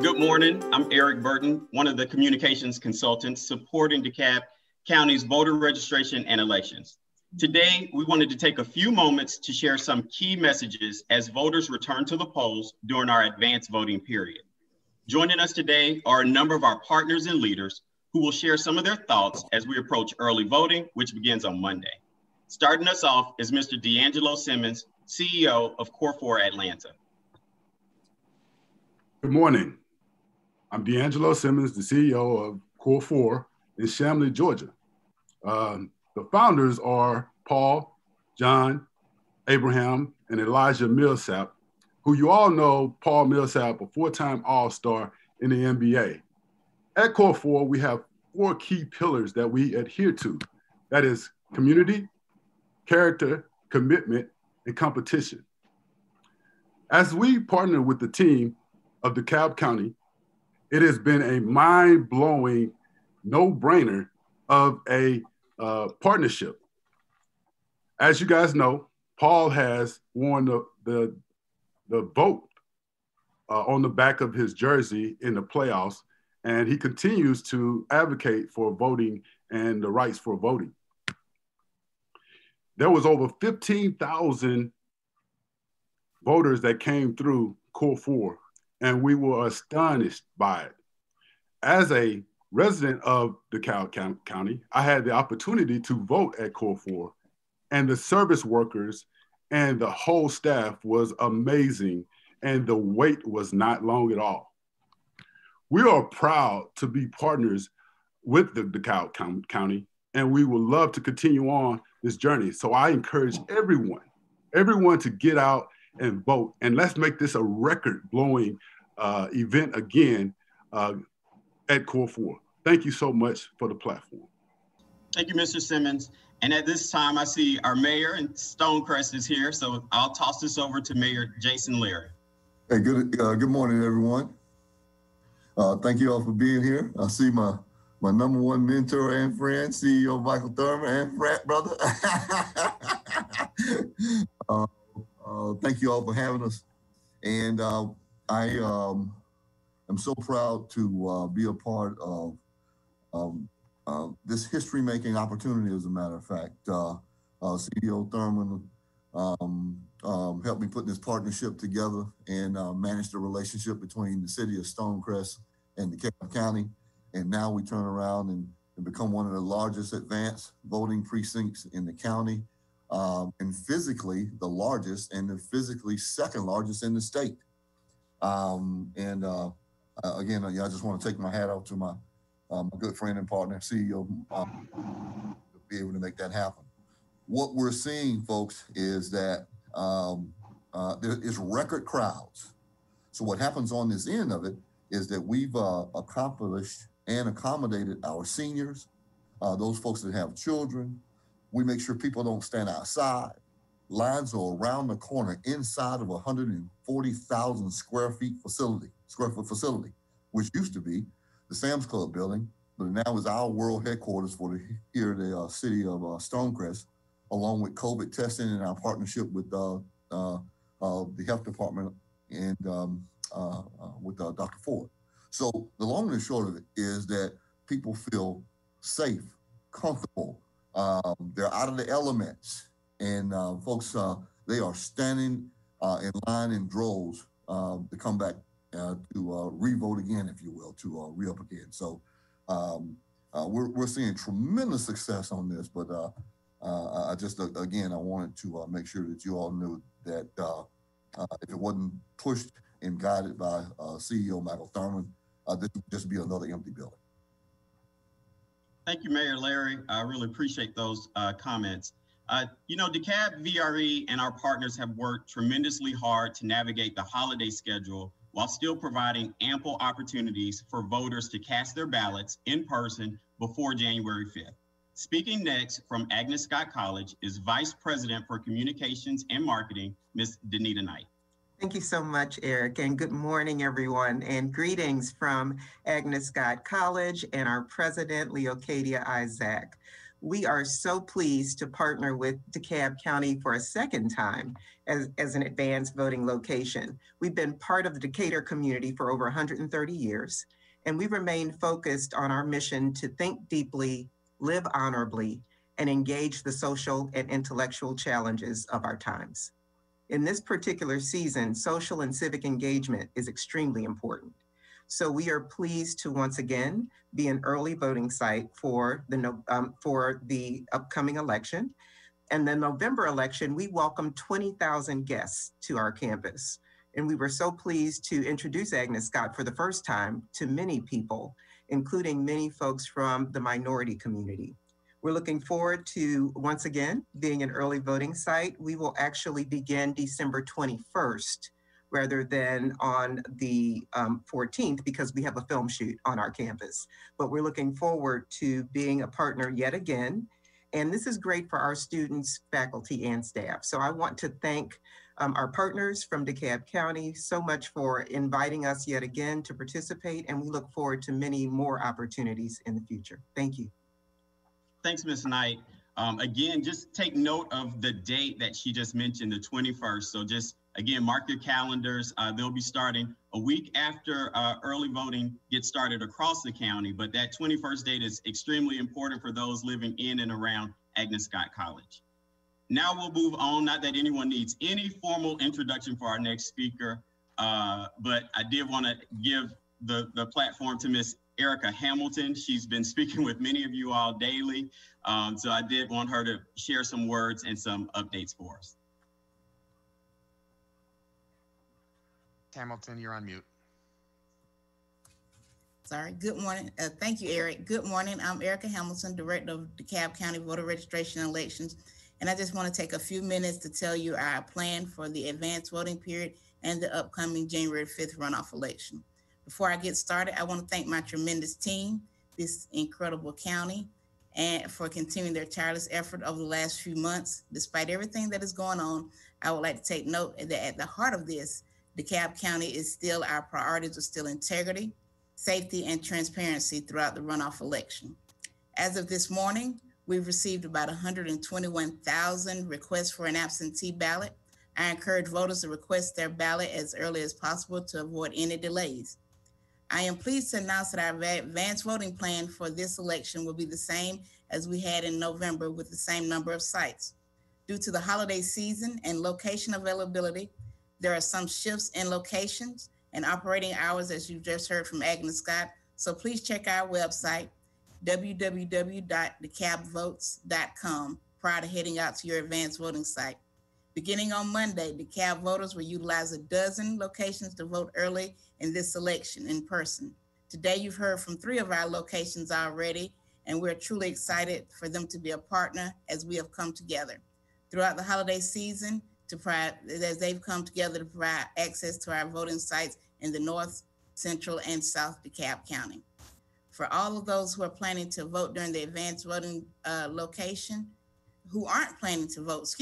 Good morning. I'm Eric Burton, one of the communications consultants supporting DeKalb County's voter registration and elections. Today, we wanted to take a few moments to share some key messages as voters return to the polls during our advanced voting period. Joining us today are a number of our partners and leaders who will share some of their thoughts as we approach early voting, which begins on Monday. Starting us off is Mr. D'Angelo Simmons, CEO of Core 4 Atlanta. Good morning. I'm D'Angelo Simmons, the CEO of Core 4 in Chamblee, Georgia. The founders are Paul, John, Abraham, and Elijah Millsap, who you all know. Paul Millsap, a four-time All-Star in the NBA. At Core 4, we have 4 key pillars that we adhere to. That is community, character, commitment, and competition. As we partner with the team of DeKalb County, it has been a mind-blowing, no-brainer of a partnership. As you guys know, Paul has worn the vote on the back of his jersey in the playoffs, and he continues to advocate for voting and the rights for voting. There was over 15,000 voters that came through Core 4, and we were astonished by it. As a resident of DeKalb County, I had the opportunity to vote at Core 4, and the service workers and the whole staff was amazing, and the wait was not long at all. We are proud to be partners with the DeKalb County, and we would love to continue on this journey. So I encourage everyone to get out and vote, and let's make this a record-blowing event again at Core 4. Thank you so much for the platform. Thank you, Mr. Simmons. And at this time, I see our mayor and Stonecrest is here, so I'll toss this over to Mayor Jason Leary. Hey, good morning, everyone. Thank you all for being here. I see my number one mentor and friend, CEO Michael Thurman, and frat brother. Thank you all for having us. And I am so proud to be a part of this history-making opportunity, as a matter of fact. CEO Thurman helped me put this partnership together and manage the relationship between the city of Stonecrest and DeKalb County. And now we turn around and become one of the largest advanced voting precincts in the county, and physically the largest and the physically second largest in the state. Again, I just want to take my hat off to my good friend and partner, CEO, to be able to make that happen. What we're seeing, folks, is that there is record crowds. So what happens on this end of it is that we've accomplished and accommodated our seniors, those folks that have children. We make sure people don't stand outside. Lines are around the corner inside of a 140,000 square foot facility, which used to be the Sam's Club building, but now is our world headquarters for the city of Stonecrest, along with COVID testing and our partnership with the health department and with Dr. Ford. So the long and short of it is that people feel safe, comfortable. They're out of the elements, and folks, they are standing in line in droves to come back to re-vote again, if you will, to re-up again. So we're seeing tremendous success on this, but I just, again, I wanted to make sure that you all knew that if it wasn't pushed and guided by CEO Michael Thurman, this would just be another empty building. Thank you, Mayor Larry. I really appreciate those comments. You know, DeKalb VRE and our partners have worked tremendously hard to navigate the holiday schedule while still providing ample opportunities for voters to cast their ballots in person before January 5th. Speaking next from Agnes Scott College is Vice President for Communications and Marketing, Ms. Danita Knight. Thank you so much, Eric, and good morning, everyone, and greetings from Agnes Scott College and our president, Leocadia Isaac. We are so pleased to partner with DeKalb County for a second time as an advanced voting location. We've been part of the Decatur community for over 130 years, and we remain focused on our mission to think deeply, live honorably, and engage the social and intellectual challenges of our times. In this particular season, social and civic engagement is extremely important. So we are pleased to once again be an early voting site for the upcoming election. And the November election, we welcomed 20,000 guests to our campus. And we were so pleased to introduce Agnes Scott for the first time to many people, including many folks from the minority community. We're looking forward to, once again, being an early voting site. We will actually begin December 21st rather than on the 14th, because we have a film shoot on our campus. But we're looking forward to being a partner yet again. And this is great for our students, faculty, and staff. So I want to thank our partners from DeKalb County so much for inviting us yet again to participate, and we look forward to many more opportunities in the future. Thank you. Thanks, Ms. Knight. Again, just take note of the date that she just mentioned, the 21st. So just, again, mark your calendars. They'll be starting a week after early voting gets started across the county, but that 21st date is extremely important for those living in and around Agnes Scott College. Now we'll move on, not that anyone needs any formal introduction for our next speaker, but I did want to give the platform to Ms. Erika Hamilton. She's been speaking with many of you all daily, so I did want her to share some words and some updates for us. Hamilton, you're on mute. Sorry. Good morning. Thank you, Eric. Good morning. I'm Erika Hamilton, Director of DeKalb County Voter Registration and Elections. And I just want to take a few minutes to tell you our plan for the advanced voting period and the upcoming January 5th runoff election. Before I get started, I want to thank my tremendous team, this incredible county, and for continuing their tireless effort over the last few months. Despite everything that is going on, I would like to take note that at the heart of this, DeKalb County is still, our priorities are still integrity, safety, and transparency throughout the runoff election. As of this morning, we've received about 121,000 requests for an absentee ballot. I encourage voters to request their ballot as early as possible to avoid any delays. I am pleased to announce that our advanced voting plan for this election will be the same as we had in November with the same number of sites. Due to the holiday season and location availability, there are some shifts in locations and operating hours, as you just heard from Agnes Scott. So please check our website, www.DeKalbVotes.com, prior to heading out to your advanced voting site. Beginning on Monday, DeKalb voters will utilize a dozen locations to vote early in this election in person. Today, you've heard from 3 of our locations already, and we're truly excited for them to be a partner as we have come together throughout the holiday season as they've come together to provide access to our voting sites in the North, Central, and South DeKalb County. For all of those who are planning to vote during the advanced voting location, who aren't planning to vote,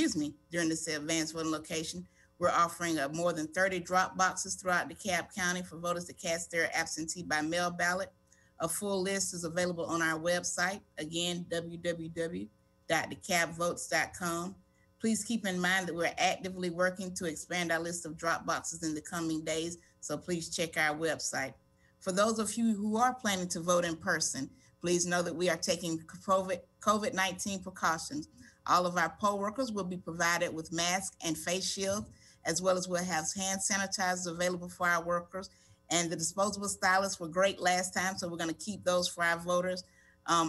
during this advanced voting location, we're offering more than 30 drop boxes throughout DeKalb County for voters to cast their absentee by mail ballot. A full list is available on our website, again, www.DeKalbVotes.com. Please keep in mind that we're actively working to expand our list of drop boxes in the coming days, so please check our website. For those of you who are planning to vote in person, please know that we are taking COVID-19 precautions. All of our poll workers will be provided with masks and face shields, as well as we'll have hand sanitizers available for our workers. And the disposable stylists were great last time, so we're going to keep those for our voters.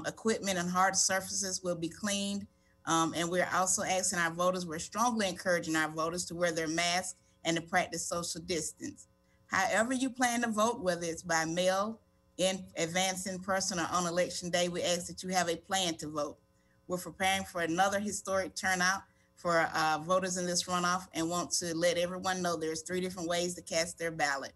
Equipment and hard surfaces will be cleaned. And we're also asking our voters, we're strongly encouraging our voters to wear their masks and to practice social distance. However you plan to vote, whether it's by mail, in advance, in person, or on election day, we ask that you have a plan to vote. We're preparing for another historic turnout for voters in this runoff and want to let everyone know there's 3 different ways to cast their ballot.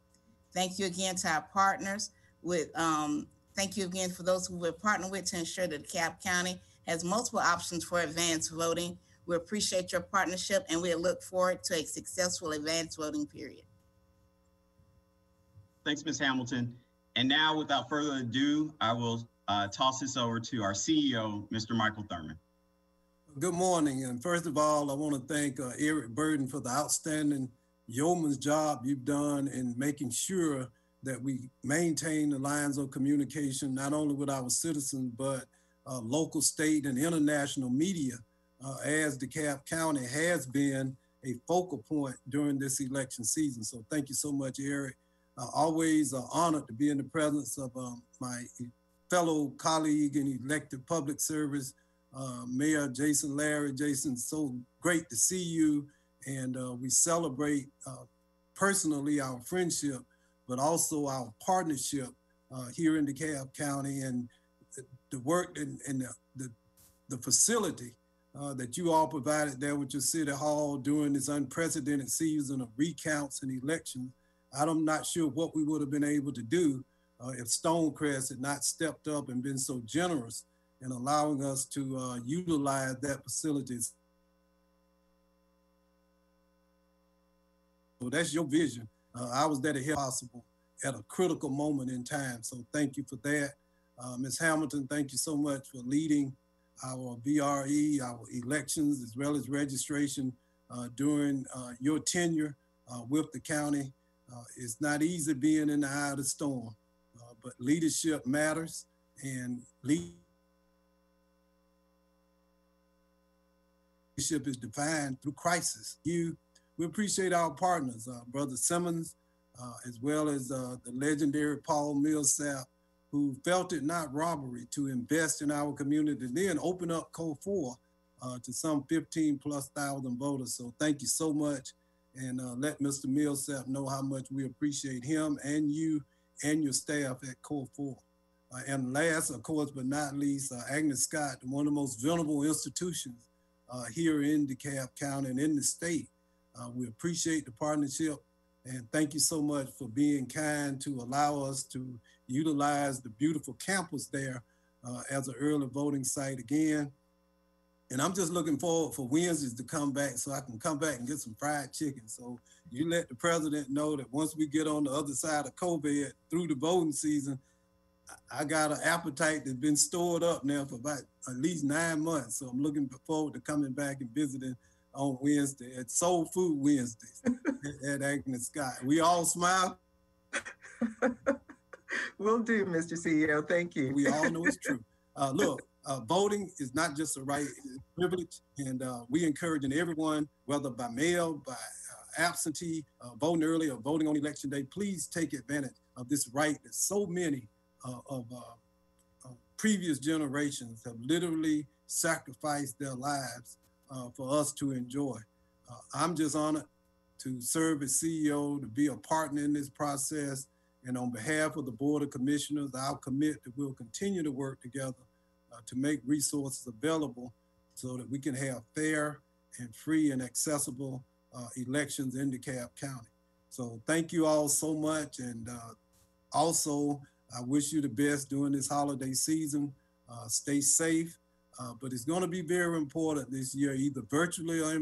Thank you again to our partners. Thank you again for those who we're partnered with to ensure that DeKalb County has multiple options for advanced voting. We appreciate your partnership and we look forward to a successful advanced voting period. Thanks, Ms. Hamilton. And now, without further ado, I will toss this over to our CEO, Mr. Michael Thurman. Good morning. And first of all, I want to thank Eric Burden for the outstanding yeoman's job you've done in making sure that we maintain the lines of communication, not only with our citizens, but local, state, and international media, as DeKalb County has been a focal point during this election season. So thank you so much, Eric. Always honored to be in the presence of my fellow colleague in elected public service, Mayor Jason Larry. Jason, so great to see you. And we celebrate personally our friendship, but also our partnership here in DeKalb County, and the work and the facility that you all provided there with your city hall during this unprecedented season of recounts and elections. I'm not sure what we would have been able to do if Stonecrest had not stepped up and been so generous in allowing us to utilize that facility. So that's your vision. I was there to help possible at a critical moment in time. So thank you for that. Ms. Hamilton, thank you so much for leading our VRE, our elections, as well as registration during your tenure with the county. It's not easy being in the eye of the storm, but leadership matters, and leadership is defined through crisis. We appreciate our partners, Brother Simmons, as well as the legendary Paul Millsap, who felt it not robbery to invest in our community, then open up Code 4 to some 15,000+ voters. So thank you so much. And let Mr. Millsap know how much we appreciate him and you and your staff at Code 4. And last, of course, but not least, Agnes Scott, one of the most venerable institutions here in DeKalb County and in the state. We appreciate the partnership, and thank you so much for being kind to allow us to utilize the beautiful campus there as an early voting site again. And I'm just looking forward for Wednesdays to come back so I can come back and get some fried chicken. So you let the president know that once we get on the other side of COVID through the voting season, I got an appetite that's been stored up now for about at least 9 months. So I'm looking forward to coming back and visiting on Wednesday at Soul Food Wednesdays at Agnes Scott. We all smile. Will do, Mr. CEO. Thank you. We all know it's true. Look, voting is not just a right, it's a privilege. And we encouraging everyone, whether by mail, by absentee, voting early, or voting on election day, please take advantage of this right that so many of previous generations have literally sacrificed their lives for us to enjoy. I'm just honored to serve as CEO, to be a partner in this process. And on behalf of the Board of Commissioners, I'll commit that we'll continue to work together to make resources available so that we can have fair and free and accessible elections in DeKalb County. So thank you all so much. And also, I wish you the best during this holiday season. Stay safe. But it's going to be very important this year, either virtually or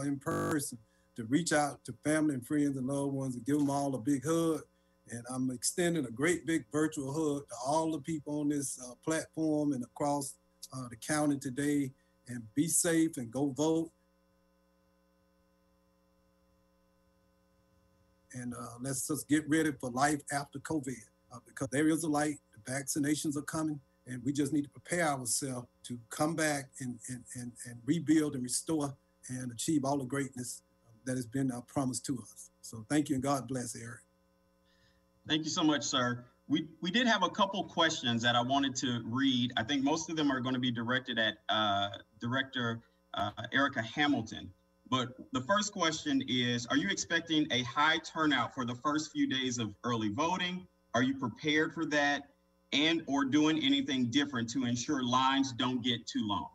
in person, to reach out to family and friends and loved ones and give them all a big hug. And I'm extending a great big virtual hug to all the people on this platform and across the county today. And be safe and go vote. And let's just get ready for life after COVID, because there is a light. The vaccinations are coming. And we just need to prepare ourselves to come back and rebuild and restore and achieve all the greatness that has been promised to us. So thank you, and God bless, Eric. Thank you so much, sir. We did have a couple questions that I wanted to read. I think most of them are going to be directed at Director Erika Hamilton. But the first question is, are you expecting a high turnout for the first few days of early voting? Are you prepared for that? And or doing anything different to ensure lines don't get too long?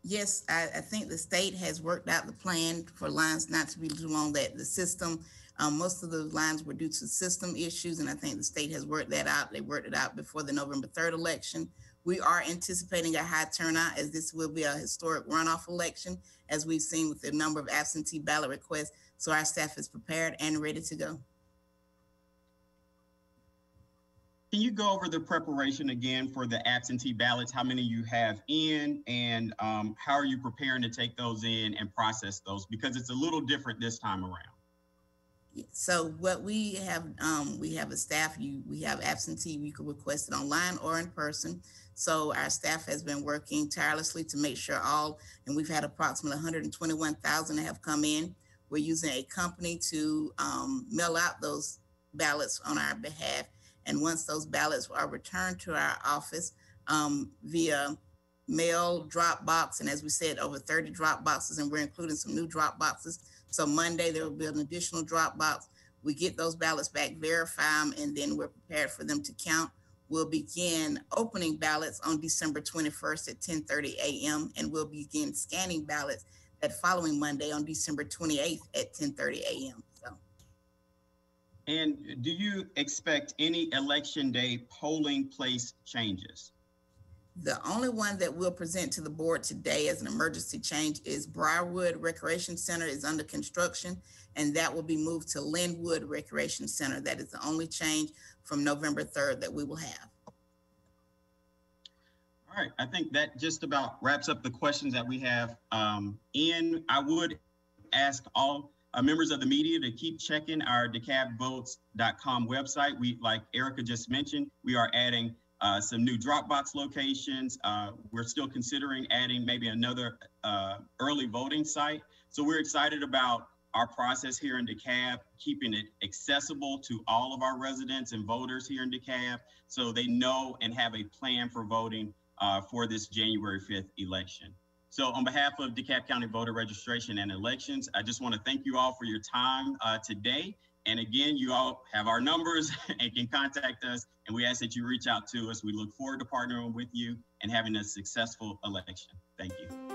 Yes, I think the state has worked out the plan for lines not to be too long, that the system, most of those lines were due to system issues, and I think the state has worked that out. They worked it out before the November 3rd election. We are anticipating a high turnout, as this will be a historic runoff election, as we've seen with the number of absentee ballot requests. So our staff is prepared and ready to go. Can you go over the preparation again for the absentee ballots? How many you have in, and how are you preparing to take those in and process those? Because it's a little different this time around. So what we have a staff, we have absentee, you can request it online or in person. So our staff has been working tirelessly to make sure and we've had approximately 121,000 that have come in. We're using a company to mail out those ballots on our behalf. And once those ballots are returned to our office via mail, drop box, and as we said, over 30 drop boxes, and we're including some new drop boxes. So Monday, there will be an additional drop box. We get those ballots back, verify them, and then we're prepared for them to count. We'll begin opening ballots on December 21st at 10:30 a.m. and we'll begin scanning ballots that following Monday on December 28th at 10:30 a.m. And do you expect any election day polling place changes? The only one that we'll present to the board today as an emergency change is Briarwood Recreation Center is under construction, and that will be moved to Linwood Recreation Center. That is the only change from November 3rd that we will have. All right, I think that just about wraps up the questions that we have. Ian, I would ask all members of the media to keep checking our DeKalbVotes.com website. We, like Erika just mentioned, we are adding some new Dropbox locations. We're still considering adding maybe another early voting site. So we're excited about our process here in DeKalb, keeping it accessible to all of our residents and voters here in DeKalb so they know and have a plan for voting for this January 5th election. So on behalf of DeKalb County Voter Registration and Elections, I just want to thank you all for your time today. And again, you all have our numbers and can contact us, and we ask that you reach out to us. We look forward to partnering with you and having a successful election. Thank you.